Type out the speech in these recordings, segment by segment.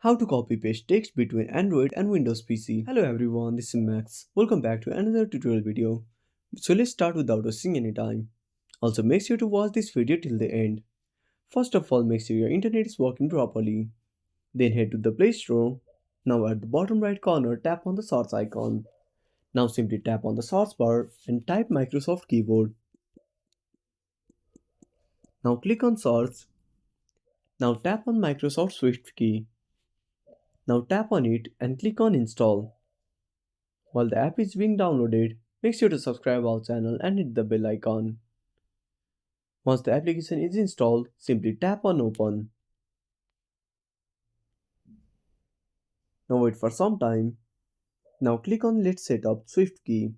How to copy paste text between Android and Windows PC. Hello everyone, this is Max. Welcome back to another tutorial video. So let's start without wasting any time. Also make sure to watch this video till the end. First of all, make sure your internet is working properly. Then head to the Play Store. Now at the bottom right corner, tap on the search icon. Now simply tap on the search bar and type Microsoft Keyboard. Now click on search. Now tap on Microsoft Swift key. Now tap on it and click on install. While the app is being downloaded, make sure to subscribe our channel and hit the bell icon. Once the application is installed, simply tap on open. Now wait for some time. Now click on let's set up Swift key.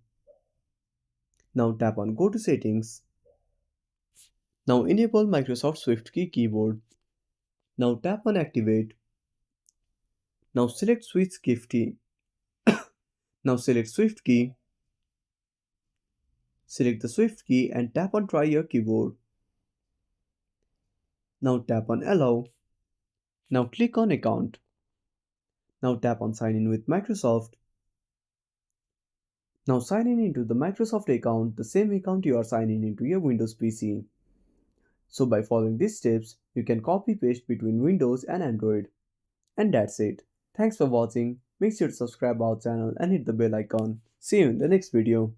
Now tap on go to settings. Now enable Microsoft Swift key keyboard. Now tap on activate. Now select switch gift key. Now select Swift key. Select the Swift key and tap on try your keyboard. Now tap on allow. Now click on account. Now tap on sign in with Microsoft. Now sign in into the Microsoft account, the same account you are signing into your Windows PC. So by following these steps, you can copy paste between Windows and Android. And that's it. Thanks for watching. Make sure to subscribe our channel and hit the bell icon. See you in the next video.